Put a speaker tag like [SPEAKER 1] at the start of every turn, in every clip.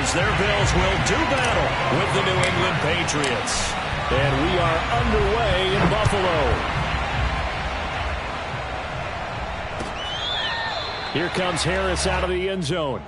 [SPEAKER 1] as their Bills will do battle with the New England Patriots. And we are underway in Buffalo. Here comes Harris out of the end zone.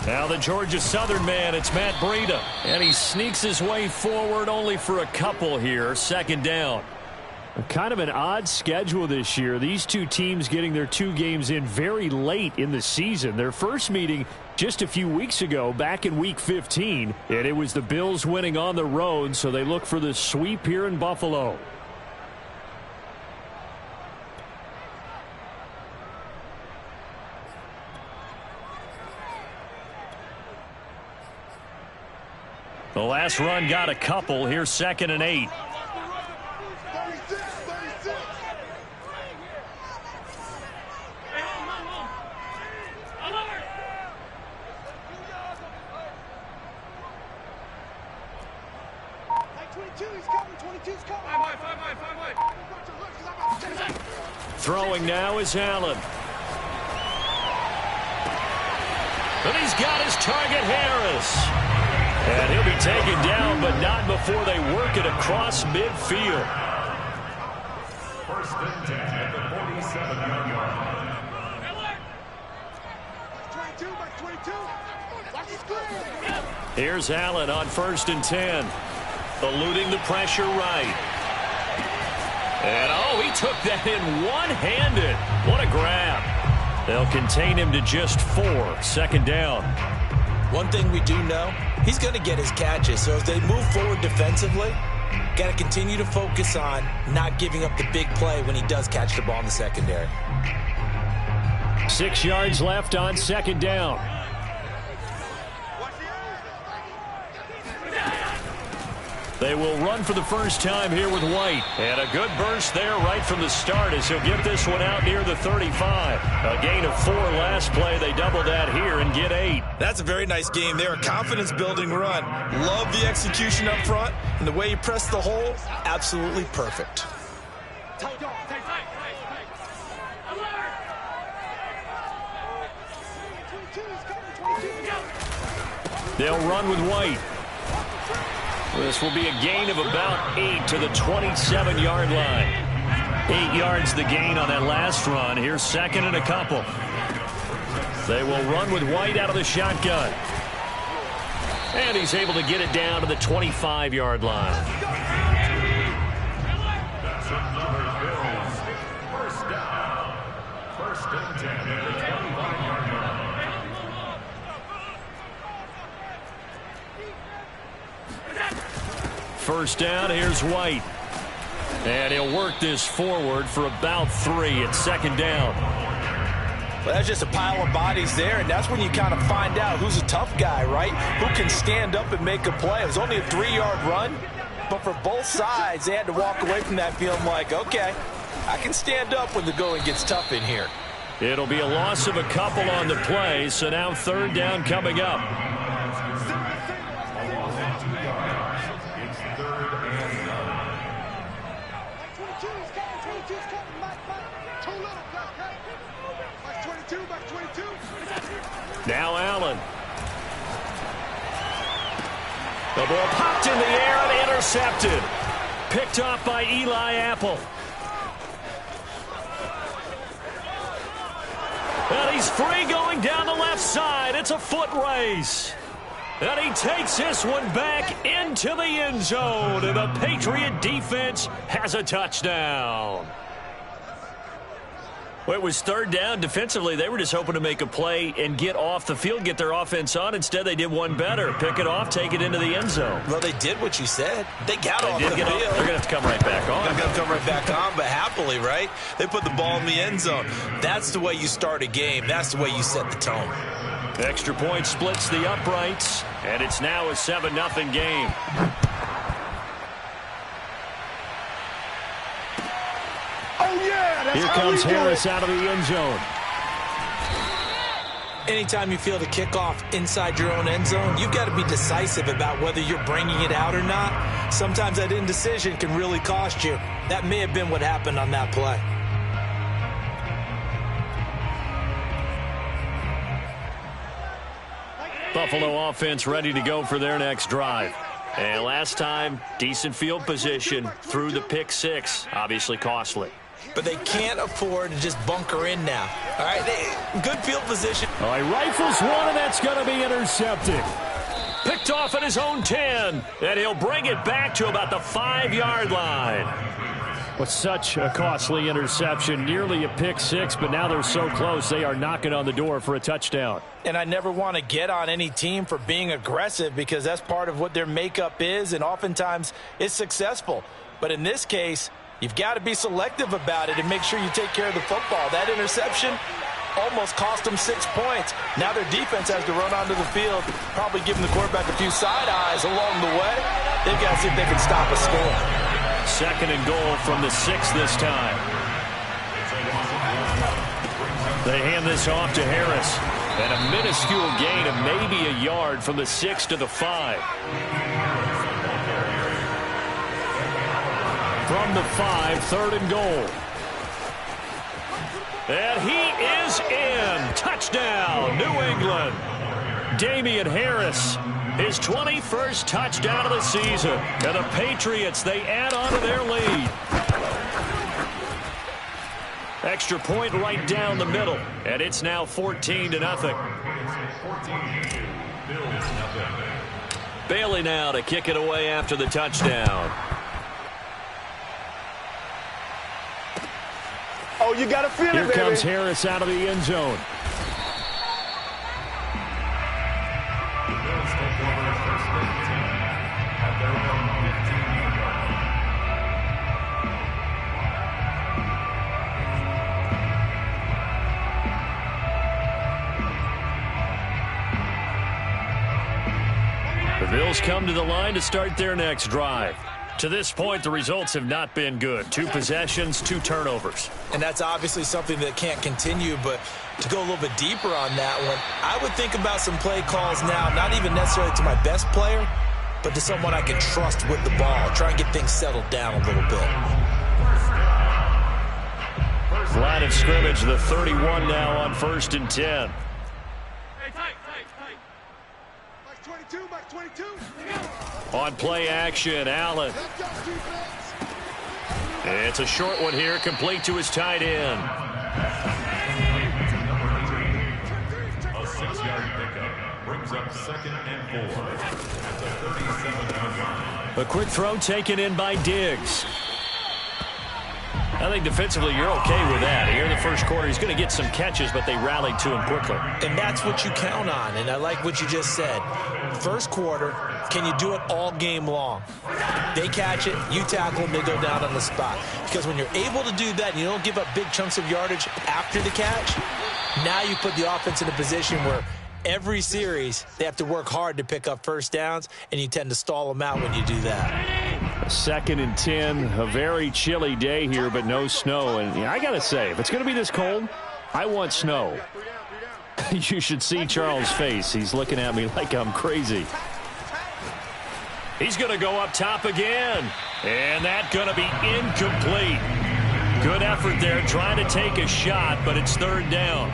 [SPEAKER 2] Now the Georgia Southern man, it's Matt Breida. And he sneaks his way forward only for a couple here. Second down.
[SPEAKER 1] Kind of an odd schedule this year. These two teams getting their two games in very late in the season. Their first meeting just a few weeks ago, back in Week 15. And it was the Bills winning on the road, so they look for the sweep here in Buffalo.
[SPEAKER 2] The last run got a couple. Here's 2nd and 8.
[SPEAKER 1] Throwing now is Allen.
[SPEAKER 2] But he's got his target, Harris. And he'll be taken down, but not before they work it across midfield.
[SPEAKER 3] First and 10 at the 47-yard line.
[SPEAKER 2] Here's Allen on 1st and 10. Eluding the pressure right. And, oh, he took that in one-handed. What a grab. They'll contain him to just 4. 2nd down.
[SPEAKER 4] One thing we do know, he's going to get his catches. So as they move forward defensively, got to continue to focus on not giving up the big play when he does catch the ball in the secondary.
[SPEAKER 1] 6 yards left on 2nd down.
[SPEAKER 2] They will run for the first time here with White. And a good burst there right from the start as he'll get this one out near the 35. A gain of 4 last play. They double that here and get 8.
[SPEAKER 4] That's a very nice game there. A confidence-building run. Love the execution up front. And the way he pressed the hole, absolutely perfect.
[SPEAKER 2] They'll run with White. This will be a gain of about 8 to the 27-yard line. 8 yards the gain on that last run. Here's 2nd and a couple. They will run with White out of the shotgun. And he's able to get it down to the 25-yard line.
[SPEAKER 3] That's another Bills. First down. 1st and 10 at the 25-yard line.
[SPEAKER 2] First down, here's White. And he'll work this forward for about 3 at 2nd down.
[SPEAKER 4] Well, that's just a pile of bodies there, and that's when you kind of find out who's a tough guy, right? Who can stand up and make a play. It was only a 3-yard run, but for both sides, they had to walk away from that feeling like, okay, I can stand up when the going gets tough in here.
[SPEAKER 2] It'll be a loss of a couple on the play, so now 3rd down coming up. Now Allen. The ball popped in the air and intercepted. Picked off by Eli Apple. And he's free going down the left side. It's a foot race. And he takes this one back into the end zone. And the Patriot defense has a touchdown. Well, it was third down. Defensively, they were just hoping to make a play and get off the field, get their offense on. Instead, they did one better. Pick it off, take it into the end zone.
[SPEAKER 4] Well, they did what you said. They got off the field.
[SPEAKER 2] They're going to have to come right back on.
[SPEAKER 4] They're going to come right back on, but happily, right? They put the ball in the end zone. That's the way you start a game. That's the way you set the tone.
[SPEAKER 2] Extra point splits the uprights, and it's now a 7-0 game.
[SPEAKER 1] Here comes Harris out of the end zone.
[SPEAKER 4] Anytime you field a kickoff inside your own end zone, you've got to be decisive about whether you're bringing it out or not. Sometimes that indecision can really cost you. That may have been what happened on that play.
[SPEAKER 2] Buffalo offense ready to go for their next drive. And last time, decent field position through the pick six. Obviously costly.
[SPEAKER 4] But they can't afford to just bunker in now. All right, good field position.
[SPEAKER 1] All right, rifles one, and that's going to be intercepted.
[SPEAKER 2] Picked off at his own 10, and he'll bring it back to about the 5-yard line.
[SPEAKER 1] With such a costly interception, nearly a pick six, but now they're so close, they are knocking on the door for a touchdown.
[SPEAKER 4] And I never want to get on any team for being aggressive because that's part of what their makeup is, and oftentimes it's successful. But in this case, you've got to be selective about it and make sure you take care of the football. That interception almost cost them 6 points. Now their defense has to run onto the field, probably giving the quarterback a few side eyes along the way. They've got to see if they can stop a score.
[SPEAKER 2] 2nd and goal from the 6 this time. They hand this off to Harris. And a minuscule gain of maybe a yard from the 6 to the 5. From the 5, 3rd and goal. And he is in. Touchdown, New England. Damian Harris, his 21st touchdown of the season. And the Patriots, they add on to their lead. Extra point right down the middle. And it's now 14-0. Bailey now to kick it away after the touchdown.
[SPEAKER 5] Oh, you got to feel it, baby.
[SPEAKER 1] Here comes Harris out of the end zone.
[SPEAKER 2] The Bills come to the line to start their next drive. To this point, the results have not been good. 2 possessions, 2 turnovers.
[SPEAKER 4] And that's obviously something that can't continue, but to go a little bit deeper on that one, I would think about some play calls now, not even necessarily to my best player, but to someone I can trust with the ball. Try and get things settled down a little bit.
[SPEAKER 2] Line of scrimmage, the 31 now on 1st and 10. On play action, Allen. It's a short one here, complete to his tight end.
[SPEAKER 3] A 6-yard pickup brings up 2nd and 4 at the 37-yard line.
[SPEAKER 2] A quick throw taken in by Diggs. I think defensively you're okay with that. Here in the first quarter, he's going to get some catches, but they rallied to him quickly.
[SPEAKER 4] And that's what you count on, and I like what you just said. First quarter, can you do it all game long? They catch it, you tackle them, they go down on the spot. Because when you're able to do that and you don't give up big chunks of yardage after the catch, now you put the offense in a position where every series they have to work hard to pick up first downs, and you tend to stall them out when you do that.
[SPEAKER 1] 2nd and 10, a very chilly day here, but no snow. And I got to say, if it's going to be this cold, I want snow. You should see Charles' face. He's looking at me like I'm crazy.
[SPEAKER 2] He's going to go up top again. And that's going to be incomplete. Good effort there, trying to take a shot, but it's 3rd down.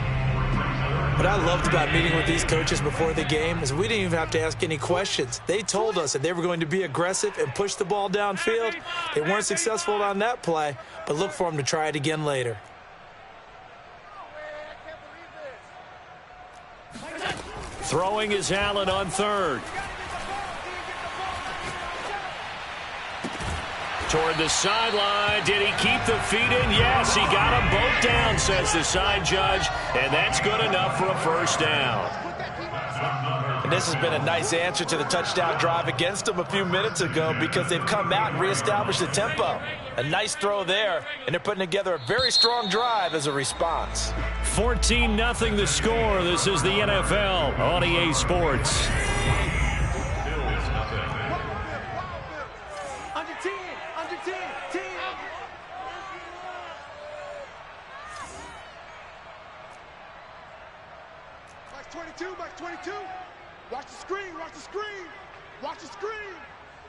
[SPEAKER 4] What I loved about meeting with these coaches before the game is we didn't even have to ask any questions. They told us that they were going to be aggressive and push the ball downfield. They weren't successful on that play, but look for them to try it again later.
[SPEAKER 2] Throwing is Allen on 3rd. Toward the sideline. Did he keep the feet in? Yes, he got them both down, says the side judge. And that's good enough for a first down.
[SPEAKER 4] And this has been a nice answer to the touchdown drive against them a few minutes ago because they've come out and reestablished the tempo. A nice throw there, and they're putting together a very strong drive as a response.
[SPEAKER 2] 14-0 the score. This is the NFL on EA Sports.
[SPEAKER 5] Max 22. Watch the screen, watch the screen. Watch the screen.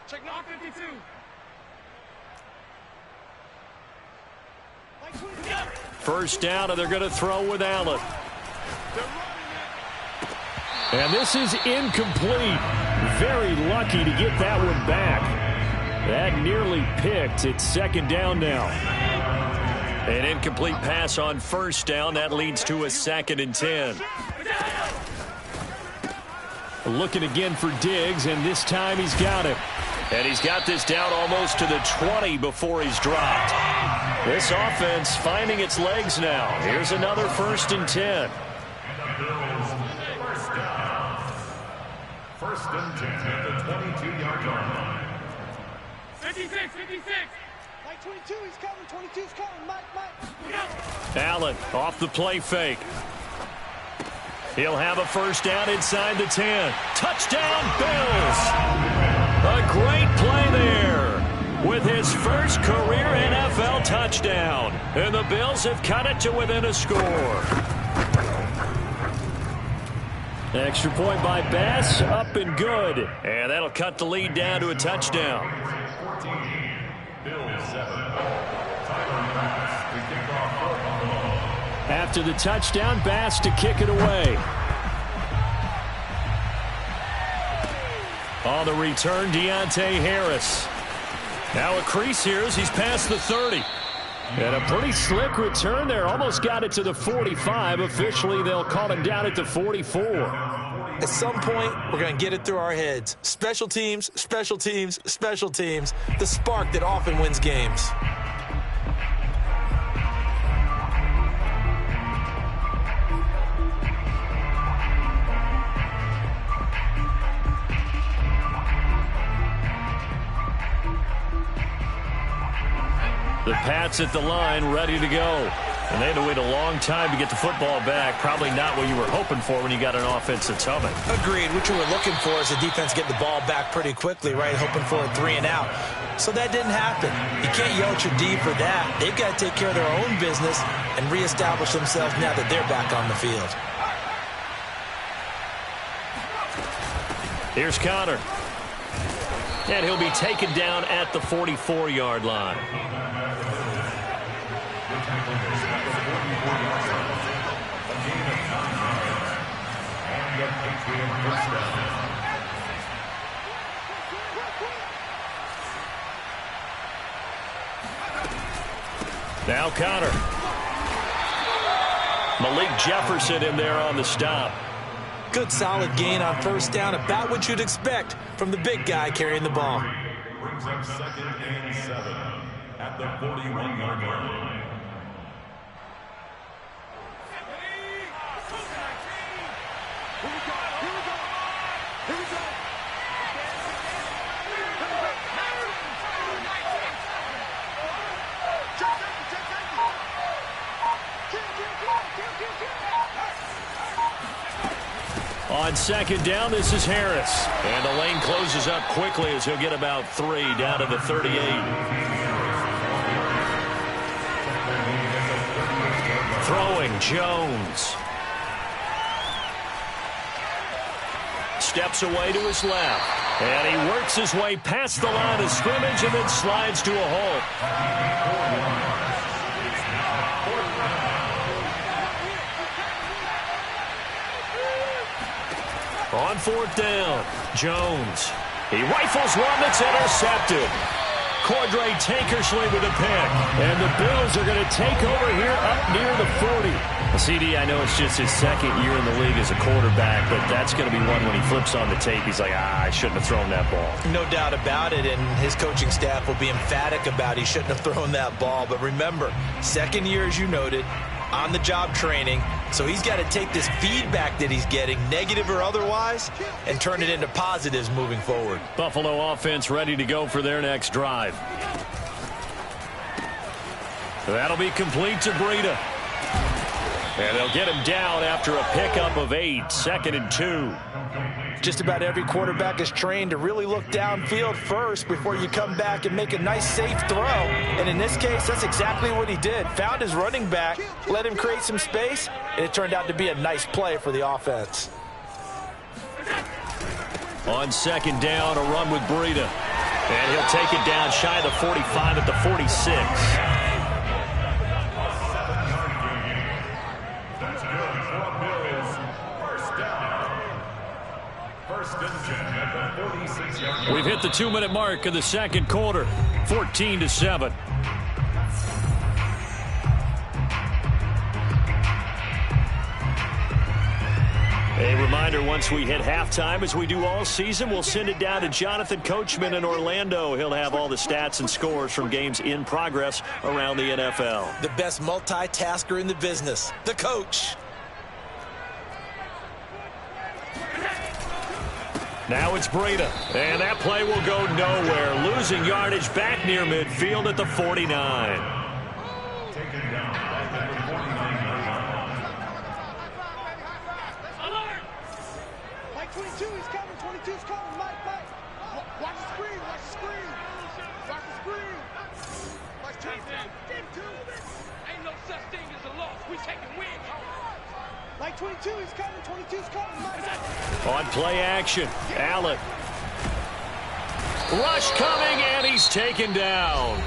[SPEAKER 5] Check knock 52.
[SPEAKER 2] First down, and they're going to throw with Allen.
[SPEAKER 1] And this is incomplete. Very lucky to get that one back. That nearly picked. It's second down now.
[SPEAKER 2] An incomplete pass on first down. That leads to a 2nd and 10.
[SPEAKER 1] Looking again for Diggs, and this time he's got it.
[SPEAKER 2] And he's got this down almost to the 20 before he's dropped. This offense finding its legs now. Here's another 1st and 10.
[SPEAKER 3] First and 10 at the 22-yard line.
[SPEAKER 5] 56, 56. Mike 22, he's coming. 22's coming. Mike.
[SPEAKER 2] Allen off the play fake. He'll have a first down inside the 10. Touchdown, Bills. A great play there with his first career NFL touchdown. And the Bills have cut it to within a score.
[SPEAKER 1] Extra point by Bass, up and good.
[SPEAKER 2] And that'll cut the lead down to a touchdown.
[SPEAKER 3] 14, Bills 7. Tyler Bass to kick off fourth ball.
[SPEAKER 1] After the touchdown, Bass to kick it away.
[SPEAKER 2] On the return, Deontay Harris. Now a crease here as he's past the 30.
[SPEAKER 1] And a pretty slick return there. Almost got it to the 45. Officially, they'll call him down at the 44.
[SPEAKER 4] At some point, we're going to get it through our heads. Special teams, special teams, special teams. The spark that often wins games.
[SPEAKER 2] The Pats at the line, ready to go. And they had to wait a long time to get the football back. Probably not what you were hoping for when you got an offense that's humming.
[SPEAKER 4] Agreed. What you were looking for is the defense get the ball back pretty quickly, right? Hoping for a 3 and out. So that didn't happen. You can't yell at your D for that. They've got to take care of their own business and reestablish themselves now that they're back on the field.
[SPEAKER 2] Here's Connor. And he'll be taken down at the 44-yard line. Now Connor. Malik Jefferson in there on the stop.
[SPEAKER 4] Good solid gain on first down, about what you'd expect from the big guy carrying the ball.
[SPEAKER 3] Brings up 2nd and 7 at the 41-yard line.
[SPEAKER 2] On second down, this is Harris. And the lane closes up quickly as he'll get about 3 down to the 38. Throwing, Jones. Steps away to his left. And he works his way past the line of scrimmage and then slides to a halt. On fourth down, Jones. He rifles one that's intercepted. Cordray Tankersley with a pick.
[SPEAKER 1] And the Bills are going to take over here up near the 40.
[SPEAKER 2] CD, I know it's just his second year in the league as a quarterback, but that's going to be one when he flips on the tape, he's like, I shouldn't have thrown that ball.
[SPEAKER 4] No doubt about it, and his coaching staff will be emphatic about he shouldn't have thrown that ball. But remember, second year, as you noted, on-the-job training, so he's got to take this feedback that he's getting, negative or otherwise, and turn it into positives moving forward.
[SPEAKER 2] Buffalo offense ready to go for their next drive. That'll be complete to Breida. And they'll get him down after a pickup of 8, 2nd and 2.
[SPEAKER 4] Just about every quarterback is trained to really look downfield first before you come back and make a nice, safe throw. And in this case, that's exactly what he did. Found his running back, let him create some space, and it turned out to be a nice play for the offense.
[SPEAKER 2] On 2nd down, a run with Breida. And he'll take it down shy of the 45 at the 46. We've hit the 2-minute mark of the second quarter, 14-7. A reminder, once we hit halftime, as we do all season, we'll send it down to Jonathan Coachman in Orlando. He'll have all the stats and scores from games in progress around the NFL.
[SPEAKER 4] The best multitasker in the business, the coach.
[SPEAKER 2] Now it's Breida, and that play will go nowhere. Losing yardage back near midfield at the 49.
[SPEAKER 3] Taken down back at the 49-yard
[SPEAKER 5] Alert! Mike 22, he's coming. 22's coming. Mike. Watch the screen. Watch the screen. Watch the screen. Mike 22.
[SPEAKER 6] Ain't no such thing as a loss. We taking wins home.
[SPEAKER 5] Mike 22, he's coming. 22's coming. Mike.
[SPEAKER 2] On play action, Allen. Rush coming, and he's taken down.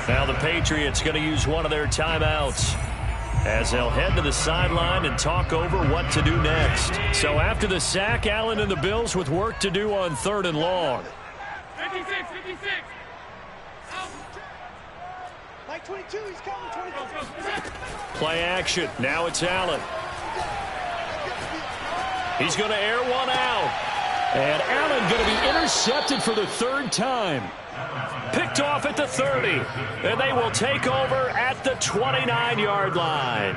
[SPEAKER 2] Now the Patriots going to use one of their timeouts as they'll head to the sideline and talk over what to do next. So after the sack, Allen and the Bills with work to do on 3rd and long.
[SPEAKER 6] 56.
[SPEAKER 5] Mike 22, he's coming. 22.
[SPEAKER 2] Play action, now it's Allen. He's going to air one out. And Allen going to be intercepted for the 3rd time. Picked off at the 30. And they will take over at the 29-yard line.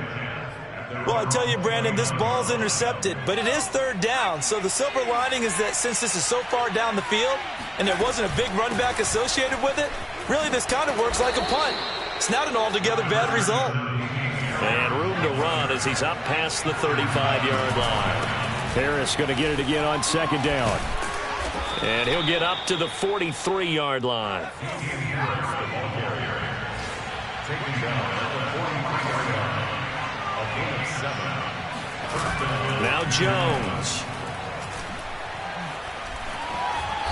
[SPEAKER 4] Well, I tell you, Brandon, this ball's intercepted, but it is 3rd down. So the silver lining is that since this is so far down the field and there wasn't a big run back associated with it, really this kind of works like a punt. It's not an altogether bad result.
[SPEAKER 2] And room to run as he's up past the 35-yard line. Harris going to get it again on 2nd down. And he'll get up to the 43-yard line. Now Jones.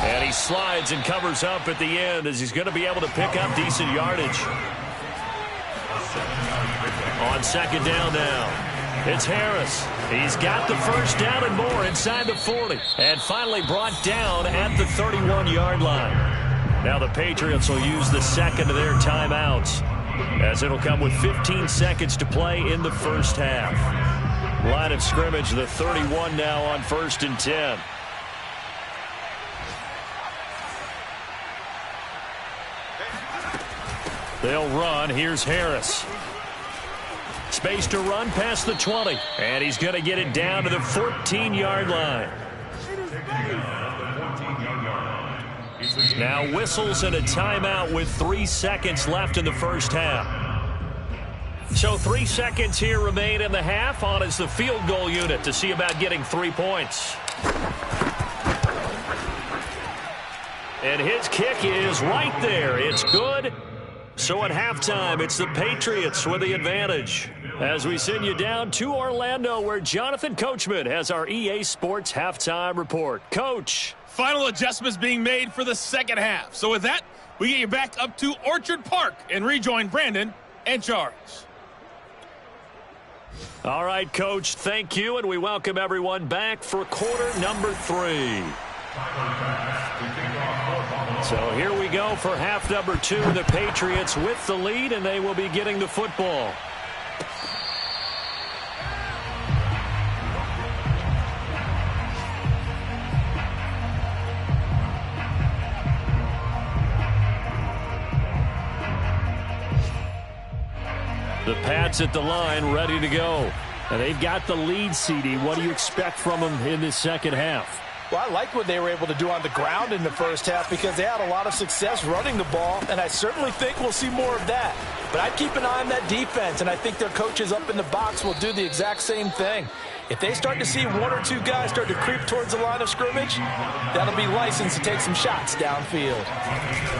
[SPEAKER 2] And he slides and covers up at the end as he's going to be able to pick up decent yardage. On 2nd down now. It's Harris. He's got the 1st down and more inside the 40. And finally brought down at the 31-yard line. Now the Patriots will use the 2nd of their timeouts, as it'll come with 15 seconds to play in the first half. Line of scrimmage, the 31 now on 1st and 10. They'll run. Here's Harris. Space to run past the 20. And he's going to get it down to the 14-yard line. Now whistles and a timeout with 3 seconds left in the first half. So 3 seconds here remain in the half. On is the field goal unit to see about getting 3 points. And his kick is right there. It's good. So at halftime, it's the Patriots with the advantage. As we send you down to Orlando, where Jonathan Coachman has our EA Sports halftime report. Coach.
[SPEAKER 7] Final adjustments being made for the second half. So with that, we get you back up to Orchard Park and rejoin Brandon and Charles.
[SPEAKER 2] All right, Coach, thank you, and we welcome everyone back for quarter number 3. So here we go for half number 2. The Patriots with the lead, and they will be getting the football. The Pats at the line, ready to go.
[SPEAKER 1] And they've got the lead, CD. What do you expect from them in this second half?
[SPEAKER 4] Well, I like what they were able to do on the ground in the first half because they had a lot of success running the ball, and I certainly think we'll see more of that. But I'd keep an eye on that defense, and I think their coaches up in the box will do the exact same thing. If they start to see one or two guys start to creep towards the line of scrimmage, that'll be licensed to take some shots downfield.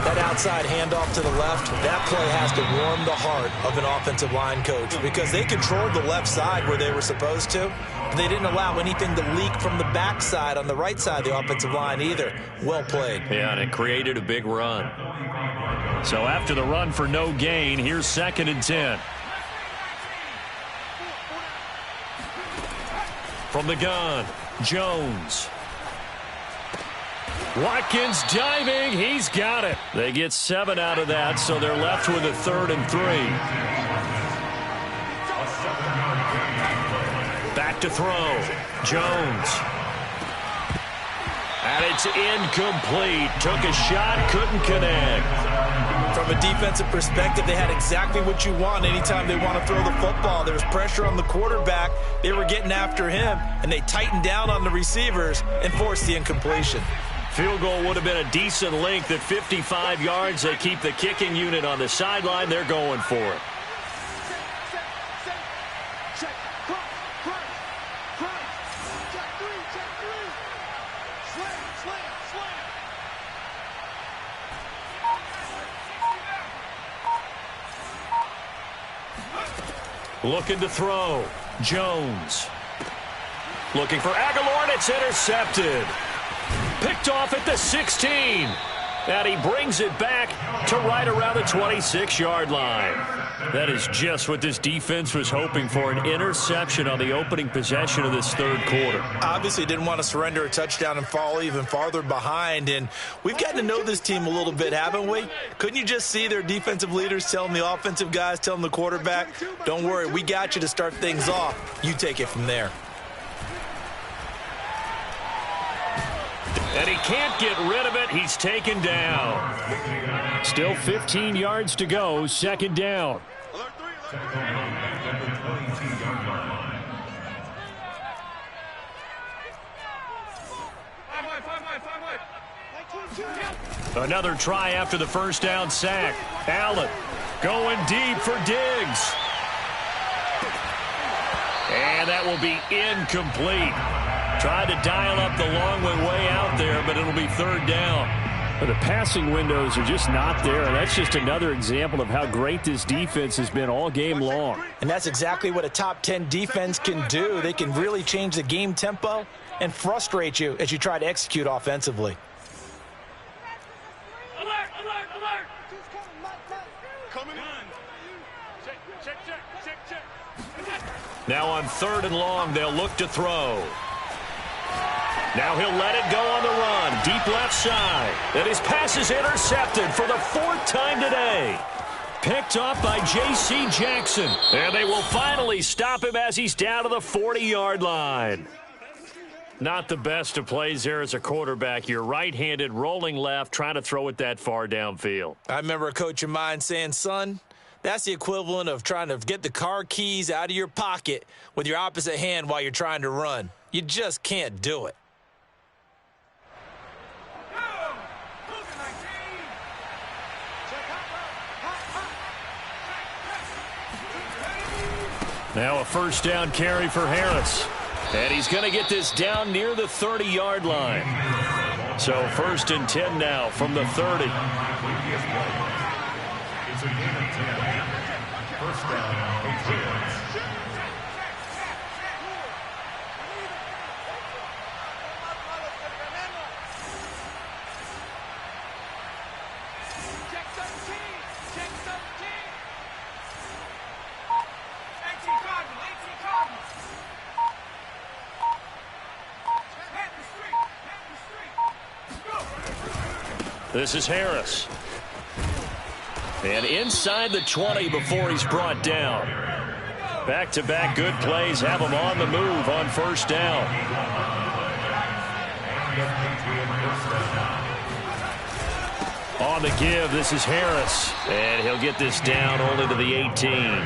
[SPEAKER 4] That outside handoff to the left, that play has to warm the heart of an offensive line coach because they controlled the left side where they were supposed to. They didn't allow anything to leak from the backside on the right side of the offensive line either. Well played.
[SPEAKER 2] Yeah, and it created a big run.
[SPEAKER 1] So after the run for no gain, here's 2nd and 10.
[SPEAKER 2] From the gun, Jones.
[SPEAKER 1] Watkins diving. He's got it.
[SPEAKER 2] They get 7 out of that, so they're left with a 3rd and 3. Back to throw. Jones. And it's incomplete. Took a shot, couldn't connect.
[SPEAKER 4] From a defensive perspective, they had exactly what you want anytime they want to throw the football. There was pressure on the quarterback. They were getting after him, and they tightened down on the receivers and forced the incompletion.
[SPEAKER 2] Field goal would have been a decent length at 55 yards. They keep the kicking unit on the sideline. They're going for it. Looking to throw. Jones. Looking for Aguilar, and it's intercepted. Picked off at the 16. And he brings it back to right around the 26-yard line. That is just what this defense was hoping for, an interception on the opening possession of this 3rd quarter.
[SPEAKER 4] Obviously didn't want to surrender a touchdown and fall even farther behind, and we've gotten to know this team a little bit, haven't we? Couldn't you just see their defensive leaders telling the offensive guys, telling the quarterback, don't worry, we got you to start things off. You take it from there.
[SPEAKER 2] And he can't get rid of it. He's taken down.
[SPEAKER 1] Still 15 yards to go. 2nd down.
[SPEAKER 2] Another try after the 1st down sack. Allen going deep for Diggs. And that will be incomplete. Tried to dial up the long way out there, but it'll be 3rd down.
[SPEAKER 1] But the passing windows are just not there. And that's just another example of how great this defense has been all game long.
[SPEAKER 4] And that's exactly what a top 10 defense can do. They can really change the game tempo and frustrate you as you try to execute offensively.
[SPEAKER 6] Alert, alert, alert. Coming in. Check.
[SPEAKER 2] Now on 3rd and long, they'll look to throw. Now he'll let it go on the run. Deep left side. And his pass is intercepted for the 4th time today. Picked off by J.C. Jackson. And they will finally stop him as he's down to the 40-yard line. Not the best of plays there as a quarterback. You're right-handed, rolling left, trying to throw it that far downfield.
[SPEAKER 4] I remember a coach of mine saying, son, that's the equivalent of trying to get the car keys out of your pocket with your opposite hand while you're trying to run. You just can't do it.
[SPEAKER 2] Now a 1st down carry for Harris. And he's going to get this down near the 30-yard line. So 1st and 10 now from the 30.
[SPEAKER 3] It's a gain of 10. 1st down, Patriots.
[SPEAKER 6] Check 17. Check 17. 18 Cardinals. Hit the street.
[SPEAKER 2] This is Harris. And inside the 20 before he's brought down. Back-to-back good plays have him on the move on 1st down. On the give, this is Harris. And he'll get this down only to the 18.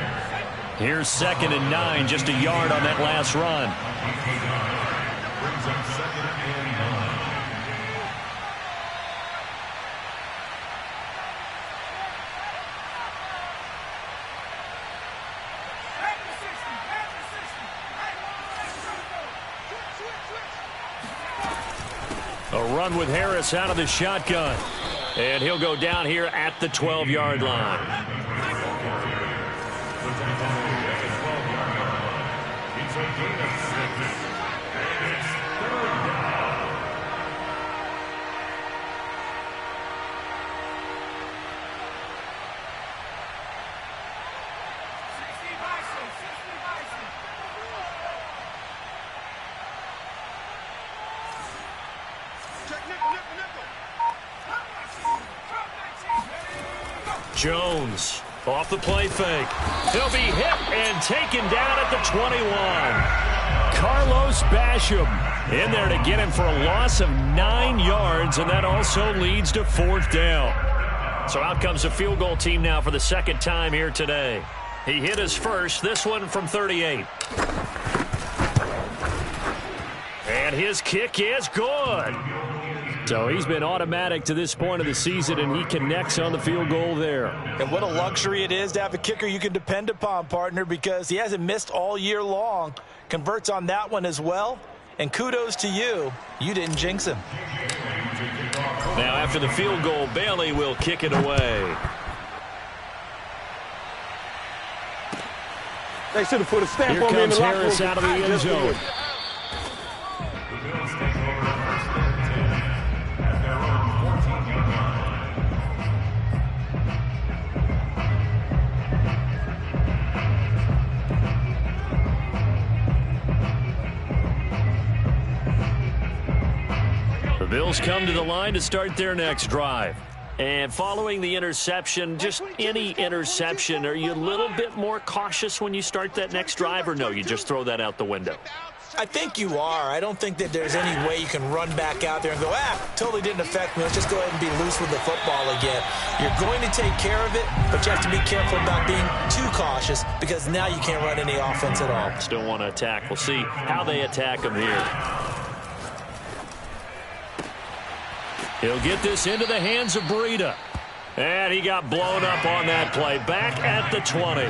[SPEAKER 2] Here's 2nd and 9, just a yard on that last run.
[SPEAKER 3] Brings up 2nd and 9.
[SPEAKER 1] A run with Harris out of the shotgun. And he'll go down here at the 12-yard line.
[SPEAKER 3] It's a gain of 6. And it's 3rd down.
[SPEAKER 1] Jones off the play fake. He'll be hit and taken down at the 21. Carlos Basham in there to get him for a loss of 9 yards, and that also leads to 4th down. So out comes the field goal team now for the 2nd time here today. He hit his first, this one from 38. And his kick is good. So he's been automatic to this point of the season, and he connects on the field goal there.
[SPEAKER 4] And what a luxury it is to have a kicker you can depend upon, partner, because he hasn't missed all year long. Converts on that one as well. And kudos to you. You didn't jinx him.
[SPEAKER 1] Now after the field goal, Bailey will kick it away.
[SPEAKER 5] They should have put a stamp
[SPEAKER 1] Here
[SPEAKER 5] on me in
[SPEAKER 1] comes
[SPEAKER 5] the locker room.
[SPEAKER 1] Harris out of the end zone.
[SPEAKER 3] The Bills take over 1st and 10 at their own 14-yard line.
[SPEAKER 1] The Bills come to the line to start their next drive. And following the interception, just any interception, are you a little bit more cautious when you start that next drive, or no, you just throw that out the window?
[SPEAKER 4] I think you are. I don't think that there's any way you can run back out there and go, totally didn't affect me. Let's just go ahead and be loose with the football again. You're going to take care of it, but you have to be careful about being too cautious because now you can't run any offense at all.
[SPEAKER 1] Still want to attack. We'll see how they attack him here. He'll get this into the hands of Breida. And he got blown up on that play. Back at the 20.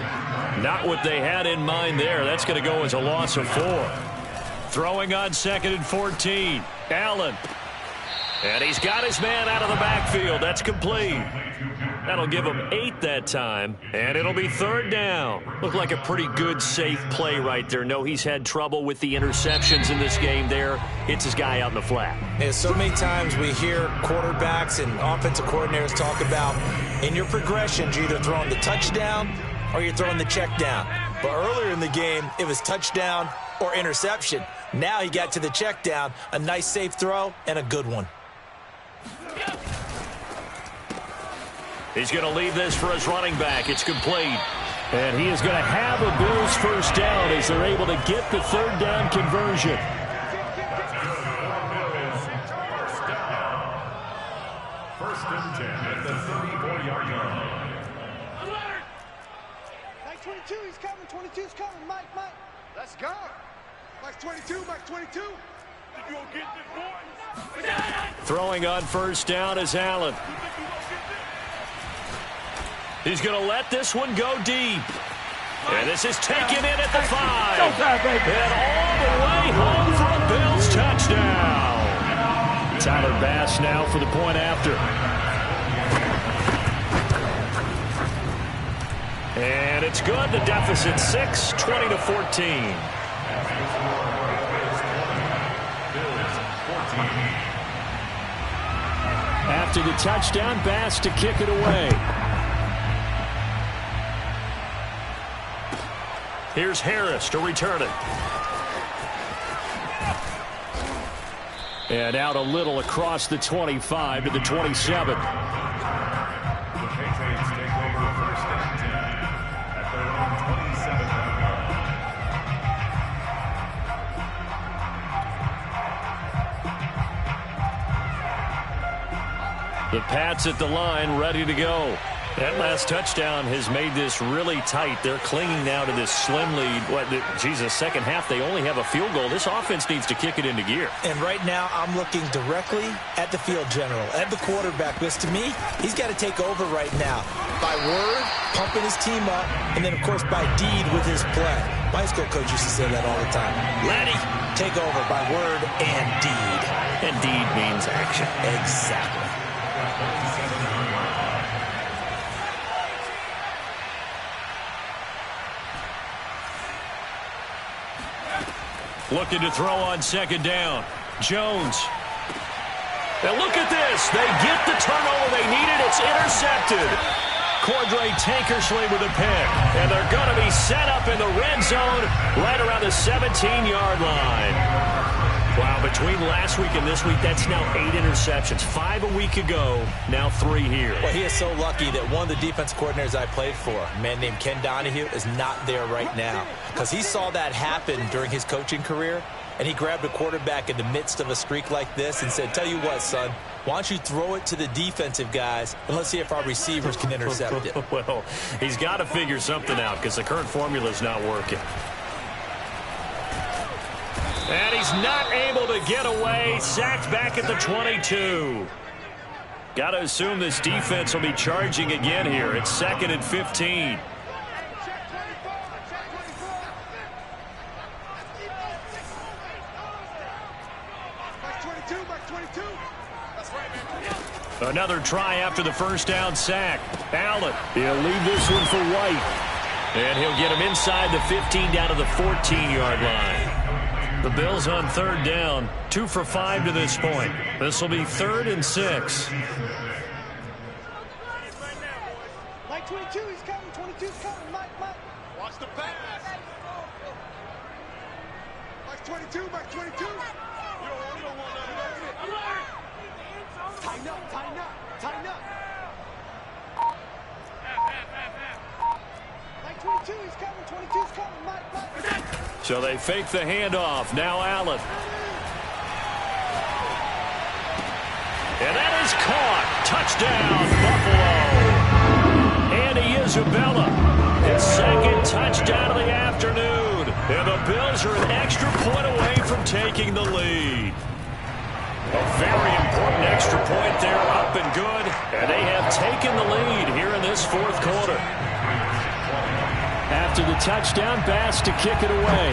[SPEAKER 1] Not what they had in mind there. That's going to go as a loss of 4. Throwing on 2nd and 14. Allen. And he's got his man out of the backfield. That's complete. That'll give him 8 that time. And it'll be 3rd down. Looked like a pretty good, safe play right there. No, he's had trouble with the interceptions in this game there. Hits his guy out in the flat.
[SPEAKER 4] Yeah, so many times we hear quarterbacks and offensive coordinators talk about in your progressions, you're either throwing the touchdown or you're throwing the check down. But earlier in the game, it was touchdown or interception. Now he got to the check down, a nice safe throw, and a good one.
[SPEAKER 1] He's going to leave this for his running back. It's complete. And he is going to have a Bills first down as they're able to get the 3rd down conversion.
[SPEAKER 3] First and 10 at the 34-yard line.
[SPEAKER 5] Mike 22, he's coming. 22's coming. Mike. Let's go. Mike 22, Mike 22. You gonna get this, boy?
[SPEAKER 1] Throwing on first down is Allen. He's going to let this one go deep. And this is taken in at the 5. And all the way home for a Bills touchdown. Tyler Bass now for the point after. And it's good. The deficit 6, 20-14. After the touchdown, Bass to kick it away. Here's Harris to return it. And out a little across the 25 to the 27.
[SPEAKER 3] The Patriots take over 1st and 10 at their own 27-yard line.
[SPEAKER 1] The Pats at the line, ready to go.
[SPEAKER 2] That last touchdown has made this really tight. They're clinging now to this slim lead. Second half, they only have a field goal. This offense needs to kick it into gear.
[SPEAKER 4] And right now, I'm looking directly at the field general, at the quarterback, because to me, he's got to take over right now. By word, pumping his team up, and then, of course, by deed with his play. My high school coach used to say that all the time. Laddie, take over by word and deed.
[SPEAKER 2] And deed means action.
[SPEAKER 4] Exactly.
[SPEAKER 2] Looking to throw on second down. Jones. Now look at this. They get the turnover they needed. It's intercepted. Cordray Tankersley with a pick. And they're going to be set up in the red zone right around the 17-yard line. Wow, between last week and this week, that's now 8 interceptions. 5 a week ago, now 3 here.
[SPEAKER 4] Well, he is so lucky that one of the defense coordinators I played for, a man named Ken Donahue, is not there right now. Because he saw that happen during his coaching career, and he grabbed a quarterback in the midst of a streak like this and said, tell you what, son, why don't you throw it to the defensive guys, and let's see if our receivers can intercept it.
[SPEAKER 2] Well, he's got to figure something out because the current formula is not working. And he's not able to get away. Sacked back at the 22. Got to assume this defense will be charging again here. It's 2nd and 15. Another try after the first down sack. Allen.
[SPEAKER 1] He'll leave this one for White.
[SPEAKER 2] And he'll get him inside the 15 down to the 14-yard line. The Bills on third down, 2 for 5 to this point. This will be 3rd and 6.
[SPEAKER 5] Mike 22, he's coming. 22's coming. Mike.
[SPEAKER 3] Watch the pass.
[SPEAKER 5] Mike 22. You don't want Tighten up. Mike 22, he's coming. 22's coming. Mike.
[SPEAKER 2] So they fake the handoff. Now Allen. And that is caught. Touchdown, Buffalo. Andy Isabella. His 2nd touchdown of the afternoon. And the Bills are an extra point away from taking the lead. A very important extra point there, up and good. And they have taken the lead here in this 4th quarter.
[SPEAKER 1] After the touchdown, Bass to kick it away.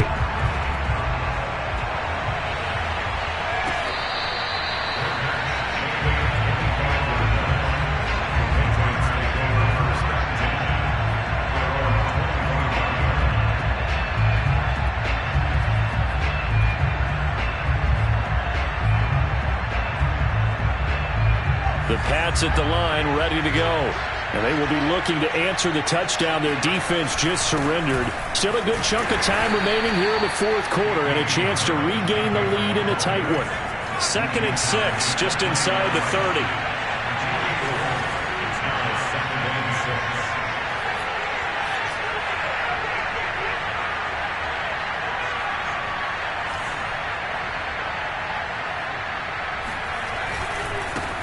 [SPEAKER 1] The Pats at the line, ready to go. And they will be looking to answer the touchdown their defense just surrendered. Still a good chunk of time remaining here in the 4th quarter and a chance to regain the lead in a tight one.
[SPEAKER 2] 2nd and 6, just inside the 30.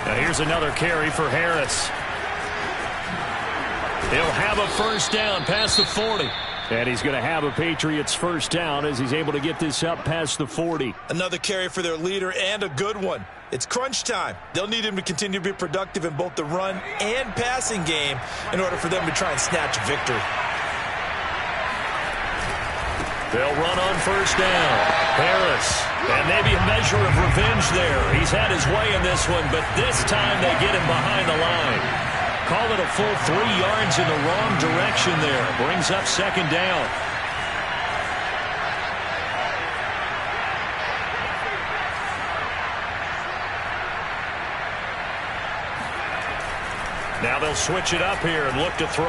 [SPEAKER 2] Now here's another carry for Harris. He'll have a first down past the 40.
[SPEAKER 1] And he's going to have a Patriots first down as he's able to get this up past the 40.
[SPEAKER 4] Another carry for their leader, and a good one. It's crunch time. They'll need him to continue to be productive in both the run and passing game in order for them to try and snatch victory.
[SPEAKER 2] They'll run on first down. Harris. And maybe a measure of revenge there. He's had his way in this one, but this time they get him behind the line. Call it a full 3 yards in the wrong direction there. Brings up second down. Now they'll switch it up here and look to throw.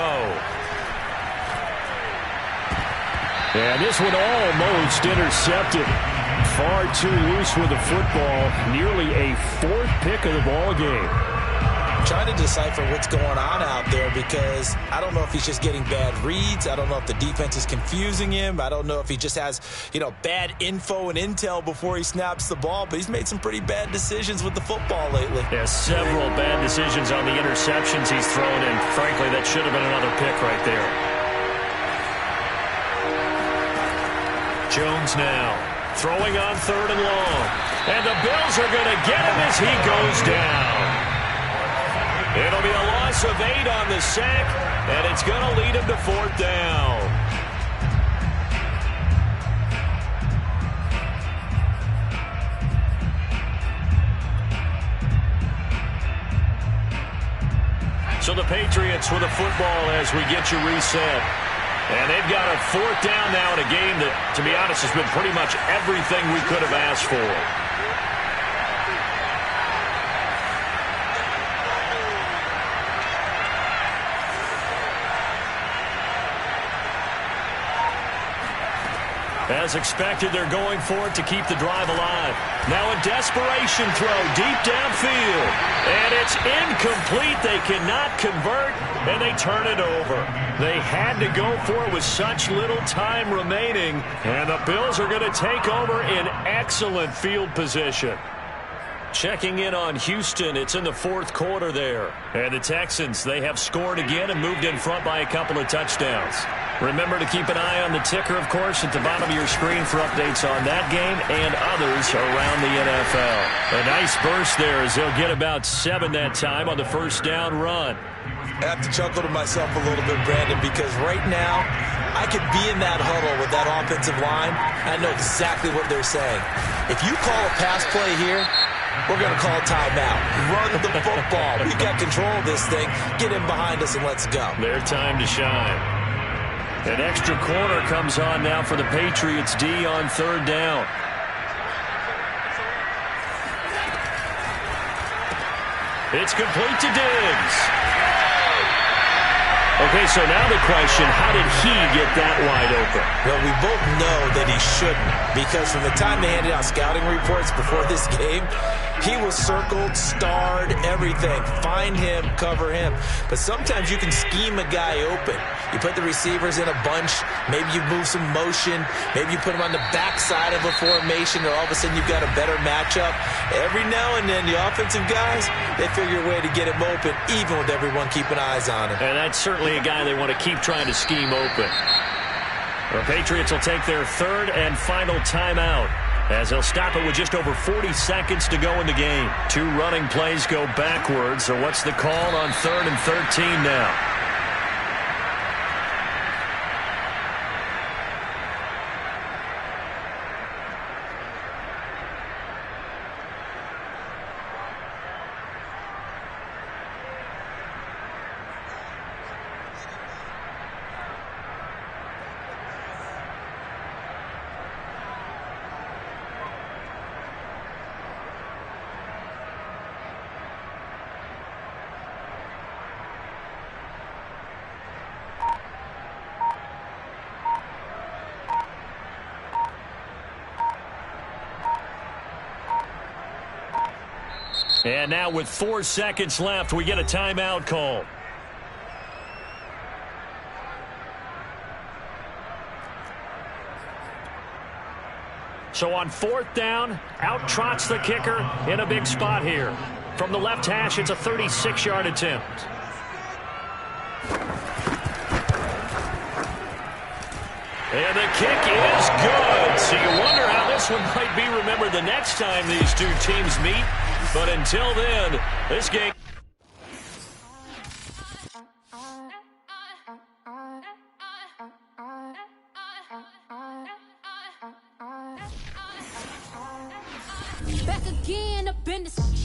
[SPEAKER 1] And this one almost intercepted. Far too loose with the football. Nearly a 4th pick of the ball game.
[SPEAKER 4] trying to decipher what's going on out there because I don't know if he's just getting bad reads. I don't know if the defense is confusing him. I don't know if he just has, bad info and intel before he snaps the ball, but he's made some pretty bad decisions with the football lately.
[SPEAKER 2] Yeah, several bad decisions on the interceptions he's thrown, and frankly, that should have been another pick right there. Jones now throwing on 3rd and long. And the Bills are going to get him as he goes down. It'll be a loss of 8 on the sack, and it's going to lead him to 4th down. So the Patriots with a football as we get you reset. And they've got a 4th down now in a game that, to be honest, has been pretty much everything we could have asked for. As expected, they're going for it to keep the drive alive. Now a desperation throw deep downfield. And it's incomplete. They cannot convert, and they turn it over. They had to go for it with such little time remaining. And the Bills are going to take over in excellent field position. Checking in on Houston, it's in the 4th quarter there. And the Texans, they have scored again and moved in front by a couple of touchdowns. Remember to keep an eye on the ticker, of course, at the bottom of your screen for updates on that game and others around the NFL. A nice burst there as they'll get about 7 that time on the 1st down run.
[SPEAKER 4] I have to chuckle to myself a little bit, Brandon, because right now I could be in that huddle with that offensive line. I know exactly what they're saying. If you call a pass play here, we're going to call timeout. Run the football. We got control of this thing. Get in behind us and let's go.
[SPEAKER 2] Their time to shine. An extra corner comes on now for the Patriots D on 3rd down. It's complete to Diggs. Okay, so now the question, how did he get that wide open?
[SPEAKER 4] Well, we both know that he shouldn't, because from the time they handed out scouting reports before this game, he was circled, starred, everything. Find him, cover him. But sometimes you can scheme a guy open. You put the receivers in a bunch. Maybe you move some motion. Maybe you put them on the backside of a formation, or all of a sudden you've got a better matchup. Every now and then, the offensive guys, they figure a way to get him open, even with everyone keeping eyes on him.
[SPEAKER 2] And that's certainly a guy they want to keep trying to scheme open. The Patriots will take their 3rd and final timeout, as they'll stop it with just over 40 seconds to go in the game. 2 running plays go backwards, so what's the call on 3rd and 13 now? And now with 4 seconds left, we get a timeout call. So on 4th down, out trots the kicker in a big spot here. From the left hash, it's a 36-yard attempt. And the kick is good. So you wonder how this one might be remembered the next time these two teams meet. But until then, this game...
[SPEAKER 8] Back again up in this